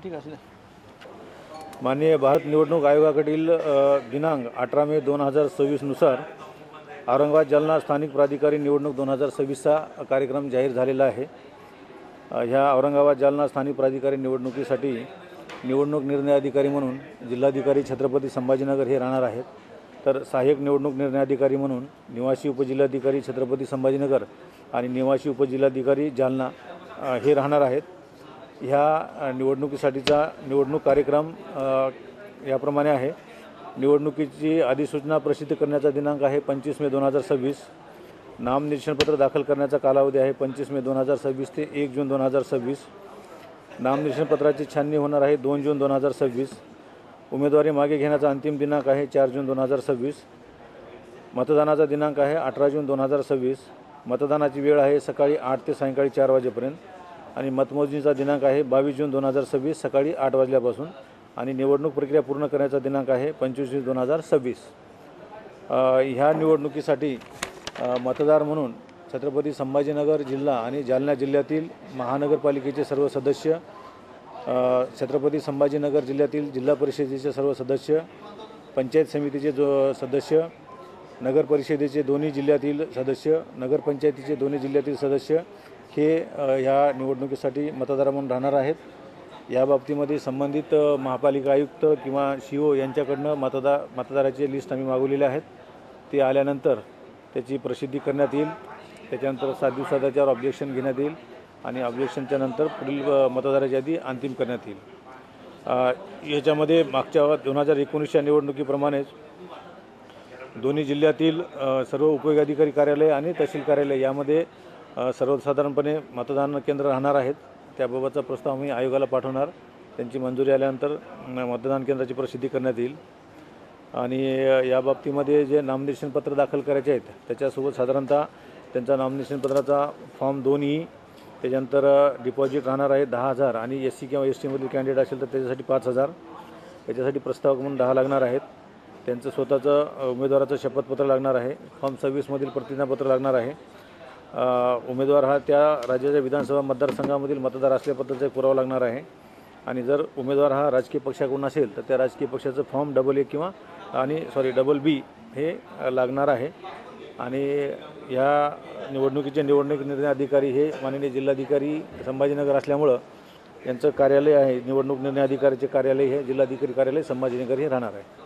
ठीक आहे. माननीय भारत निवडणूक आयोगाकडील दिनांक 18 मे 2026 नुसार औरंगाबाद जालना स्थानिक प्राधिकारी निवडणूक 2026चा कार्यक्रम जाहीर झालेला आहे। ह्या औरंगाबाद जालना स्थानिक प्राधिकारी निवडणुकीसाठी निवडणूक निर्णय अधिकारी म्हणून जिल्हाधिकारी छत्रपती संभाजीनगर हे राहणार आहेत, तर सहाय्यक निवडणूक निर्णय अधिकारी म्हणून निवासी उपजिल्हाधिकारी छत्रपती संभाजीनगर आणि निवासी उपजिल्हाधिकारी जालना हे राहणार आहेत। ह्या निवडणुकीसाठीचा निवडणूक कार्यक्रम याप्रमाणे आहे। निवडणुकीची अधिसूचना प्रसिद्ध करण्याचा दिनांक आहे 25 मे 2026। नामनिर्देशनपत्र दाखल करण्याचा कालावधी आहे 25 मे 2026 ते 1 जून 2026। नामनिर्देशनपत्राची छाननी होणार आहे 2 जून 2026। उमेदवारी मागे घेण्याचा अंतिम दिनांक आहे 4 जून 2026। मतदानाचा दिनांक आहे 18 जून 2026। मतदानाची वेळ आहे सकाळी 8 ते सायंकाळी 4 वाजेपर्यंत आणि मतमोजणीचा दिनांक आहे 22 जून 2026 सकाळी 8 वाजल्यापासून आणि निवडणूक प्रक्रिया पूर्ण करण्याचा दिनांक आहे 25 जून 2026। ह्या निवडणुकीसाठी मतदार म्हणून छत्रपती संभाजीनगर जिल्हा आणि जालना जिल्ह्यातील महानगरपालिकेचे सर्व सदस्य, छत्रपती संभाजीनगर जिल्ह्यातील जिल्हा परिषदेचे सर्व सदस्य, पंचायत समितीचे सदस्य, नगर परिषदेचे दोन्ही जिल्ह्यातील सदस्य, नगरपंचायतीचे दोन्ही जिल्ह्यातील सदस्य हे ह्या निवडणुकीसाठी मतदार म्हणून राहणार आहेत। या बाबतीमध्ये संबंधित महापालिका आयुक्त किंवा CO यांच्याकडनं मतदाराची लिस्ट आम्ही मागवलेली आहेत। ते आल्यानंतर त्याची प्रसिद्धी करण्यात येईल। त्याच्यानंतर 7 दिवसात त्याच्यावर ऑब्जेक्शन घेण्यात येईल आणि ऑब्जेक्शनच्या नंतर पुढील मतदाराची यादी अंतिम करण्यात येईल। याच्यामध्ये मागच्या 2019च्या निवडणुकीप्रमाणेच दोन्ही जिल्ह्यातील सर्व उपविभाग अधिकारी कार्यालय आणि तहसील कार्यालय यामध्ये सर्वसाधारणपणे मतदान केंद्र राहणार आहेत। त्याबाबतचा प्रस्ताव आम्ही आयोगाला पाठवणार। त्यांची मंजुरी आल्यानंतर मतदान केंद्राची प्रसिद्धी करण्यात येईल आणि या बाबतीमध्ये जे नामनिर्देशनपत्र दाखल करायचे आहेत त्याच्यासोबत साधारणतः त्यांचा नामनिर्देशनपत्राचा फॉर्म 2E, त्याच्यानंतर डिपॉझिट राहणार आहे 10,000 आणि SC किंवा ST मधील कॅन्डिडेट असेल तर त्याच्यासाठी 5,000, याच्यासाठी प्रस्तावक म्हणून 10 लागणार आहेत। त्यांचं स्वतःचं उमेदवाराचं शपथपत्र लागणार आहे। फॉर्म 26 मधील प्रतिज्ञापत्र लागणार आहे। उमेदवार हा त्या राज्याच्या विधानसभा मतदारसंघामधील मतदार असल्याबद्दलचा एक पुरावा लागणार आहे आणि जर उमेदवार हा राजकीय पक्षाकडून असेल तर त्या राजकीय पक्षाचं फॉर्म AA किंवा BB हे लागणार आहे। आणि या निवडणुकीचे निवडणूक निर्णय अधिकारी हे माननीय जिल्हाधिकारी संभाजीनगर असल्यामुळं यांचं कार्यालय आहे, निवडणूक निर्णय अधिकाऱ्याचे कार्यालय हे जिल्हाधिकारी कार्यालय संभाजीनगर हे राहणार आहे।